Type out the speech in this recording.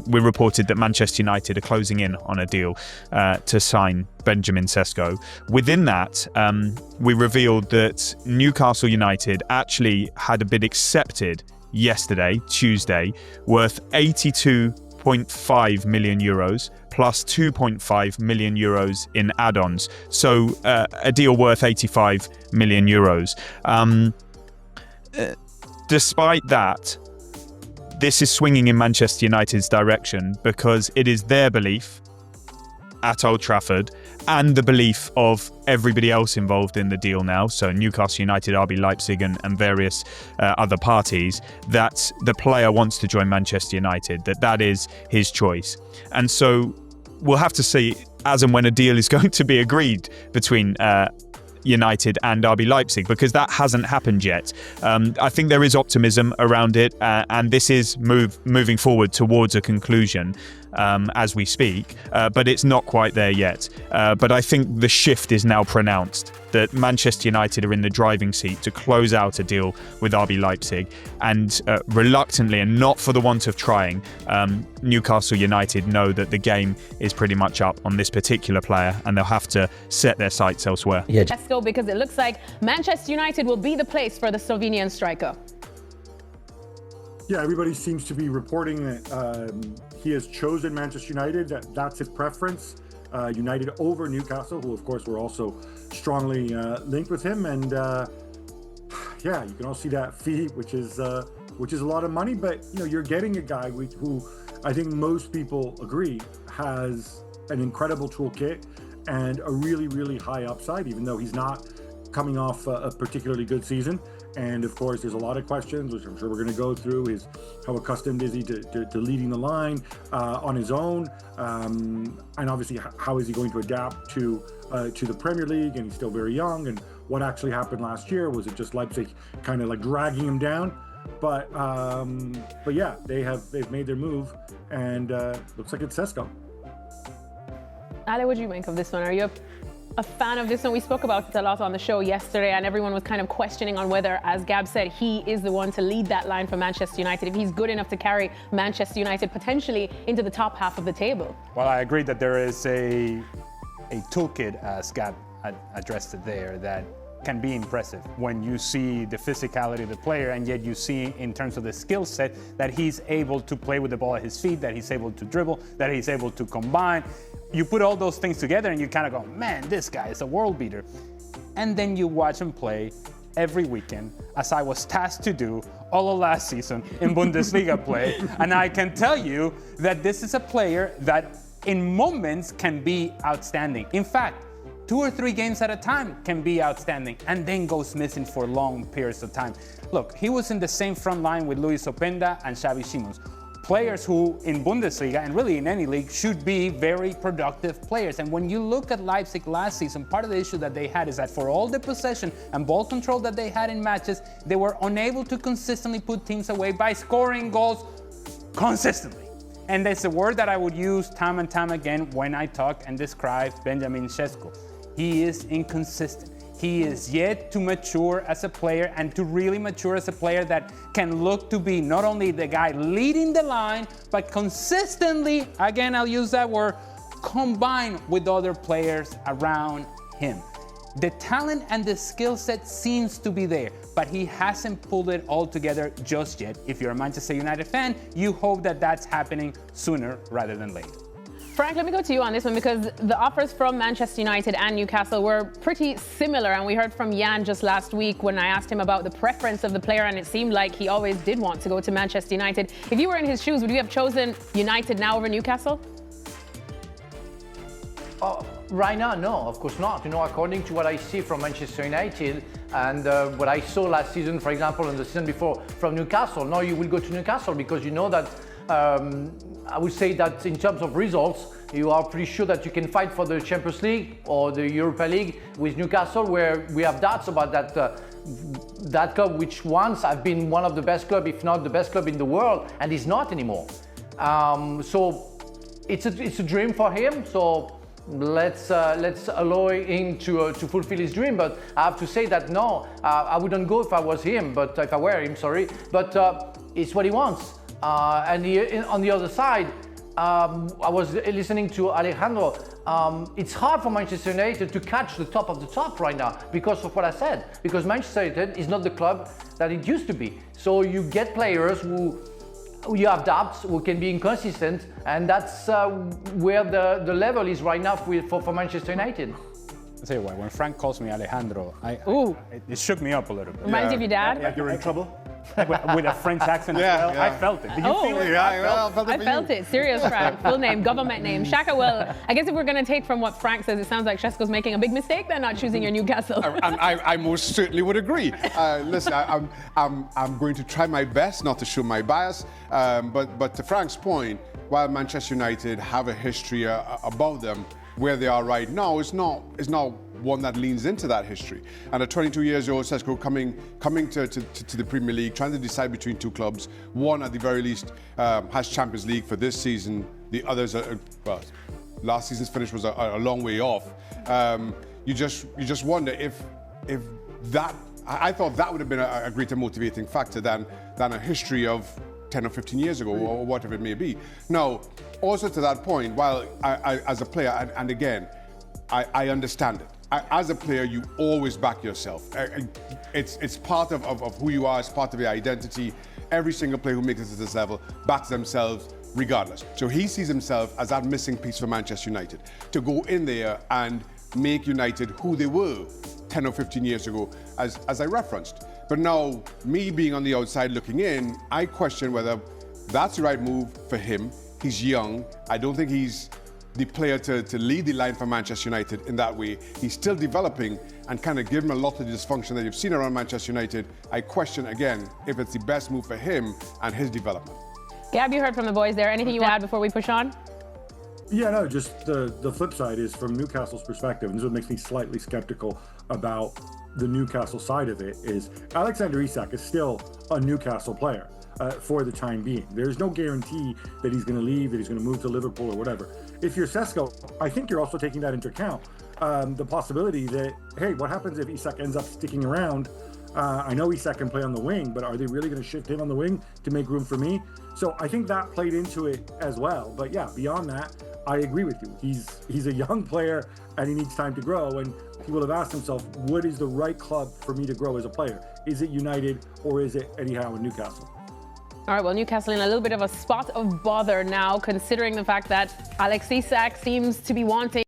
We reported that Manchester United are closing in on a deal to sign Benjamin Šeško. Within that, we revealed that Newcastle United actually had a bid accepted yesterday, Tuesday, worth 82.5 million euros plus 2.5 million euros in add-ons. So a deal worth 85 million euros. Despite that, this is swinging in Manchester United's direction because it is their belief at Old Trafford and the belief of everybody else involved in the deal now, so Newcastle United, RB Leipzig and various other parties, that the player wants to join Manchester United, that is his choice. And so we'll have to see as and when a deal is going to be agreed between United and RB Leipzig, because that hasn't happened yet. I think there is optimism around it, and this is moving forward towards a conclusion as we speak, but it's not quite there yet. But I think the shift is now pronounced, that Manchester United are in the driving seat to close out a deal with RB Leipzig, and reluctantly, and not for the want of trying, Newcastle United know that the game is pretty much up on this particular player, and they'll have to set their sights elsewhere. Yeah. Let's go, because it looks like Manchester United will be the place for the Slovenian striker. Yeah, everybody seems to be reporting that he has chosen Manchester United. That's his preference. United over Newcastle, who of course were also strongly linked with him. And yeah, you can all see that fee, which is a lot of money. But you're getting a guy who I think most people agree has an incredible toolkit and a really, really high upside, even though he's not coming off a particularly good season. And of course, there's a lot of questions, which I'm sure we're going to go through, how accustomed is he to leading the line on his own? And obviously, how is he going to adapt to the Premier League? And he's still very young. And what actually happened last year? Was it just Leipzig kind of like dragging him down? But yeah, they've made their move, and looks like it's Šeško. Ale, what do you make of this one? Are you a fan of this one? We spoke about it a lot on the show yesterday, and everyone was kind of questioning on whether, as Gab said, he is the one to lead that line for Manchester United, if he's good enough to carry Manchester United potentially into the top half of the table. Well, I agree that there is a toolkit, as Gab addressed it there, that can be impressive when you see the physicality of the player, and yet you see in terms of the skill set that he's able to play with the ball at his feet, that he's able to dribble, that he's able to combine. You put all those things together and you kind of go, man, this guy is a world beater. And then you watch him play every weekend, as I was tasked to do all of last season in Bundesliga play. And I can tell you that this is a player that in moments can be outstanding. In fact, 2 or 3 games at a time can be outstanding, and then goes missing for long periods of time. Look, he was in the same front line with Luis Openda and Xavi Simons. Players who in Bundesliga and really in any league should be very productive players. And when you look at Leipzig last season, part of the issue that they had is that for all the possession and ball control that they had in matches, they were unable to consistently put teams away by scoring goals consistently. And that's a word that I would use time and time again when I talk and describe Benjamin Šeško. He is inconsistent. He is yet to mature as a player, and to really mature as a player that can look to be not only the guy leading the line, but consistently, again, I'll use that word, combine with other players around him. The talent and the skill set seems to be there, but he hasn't pulled it all together just yet. If you're a Manchester United fan, you hope that that's happening sooner rather than later. Frank, let me go to you on this one, because the offers from Manchester United and Newcastle were pretty similar, and we heard from Jan just last week when I asked him about the preference of the player, and it seemed like he always did want to go to Manchester United. If you were in his shoes, would you have chosen United now over Newcastle? Right now, no, of course not. According to what I see from Manchester United and what I saw last season, for example, and the season before from Newcastle, now you will go to Newcastle because you know that I would say that in terms of results, you are pretty sure that you can fight for the Champions League or the Europa League with Newcastle, where we have doubts about that club, which once have been one of the best clubs, if not the best club in the world, and is not anymore. So it's a dream for him. So let's allow him to fulfill his dream. But I have to say that no, I wouldn't go if I was him. But if I were him, sorry. But it's what he wants. On the other side, I was listening to Alejandro. It's hard for Manchester United to catch the top of the top right now because of what I said. Because Manchester United is not the club that it used to be. So you get players who you have doubts, who can be inconsistent, and that's where the level is right now for Manchester United. I'll tell you what, when Frank calls me Alejandro, it shook me up a little bit. Reminds you of your dad? Like you're in trouble? With a French accent as well. I felt it. Did you feel it? I felt it. Serious Frank. Full name, government name. Shaka, well, I guess if we're going to take from what Frank says, it sounds like Šeško's making a big mistake then not choosing your Newcastle. I most certainly would agree. Listen, I'm going to try my best not to show my bias, but to Frank's point, while Manchester United have a history about them, where they are right now is not one that leans into that history. And at 22 years old, Šeško coming to the Premier League, trying to decide between two clubs. One, at the very least, has Champions League for this season. The others are, well, last season's finish was a long way off. You just wonder if that. I thought that would have been a greater motivating factor than a history of 10 or 15 years ago, or whatever it may be. Now, also to that point, while I as a player, and again, I understand it. As a player, you always back yourself. It's part of who you are, it's part of your identity. Every single player who makes it to this level backs themselves regardless. So he sees himself as that missing piece for Manchester United. To go in there and make United who they were 10 or 15 years ago, as I referenced. But now, me being on the outside looking in, I question whether that's the right move for him. He's young. I don't think he's the player to lead the line for Manchester United in that way. He's still developing, and kind of given a lot of the dysfunction that you've seen around Manchester United, I question again if it's the best move for him and his development. Gab, you heard from the boys there. Anything you want to add before we push on? Yeah, no, just the flip side is from Newcastle's perspective, and this is what makes me slightly skeptical about the Newcastle side of it, is Alexander Isak is still a Newcastle player for the time being. There's no guarantee that he's going to leave, that he's going to move to Liverpool or whatever. If you're Šeško, I think you're also taking that into account. The possibility that, hey, what happens if Isak ends up sticking around? I know Isak can play on the wing, but are they really going to shift him on the wing to make room for me? So I think that played into it as well. But yeah, beyond that, I agree with you. He's a young player and he needs time to grow. And he will have asked himself, what is the right club for me to grow as a player? Is it United or is it Eddie Howe in Newcastle? All right, well, Newcastle in a little bit of a spot of bother now, considering the fact that Alex Isak seems to be wanting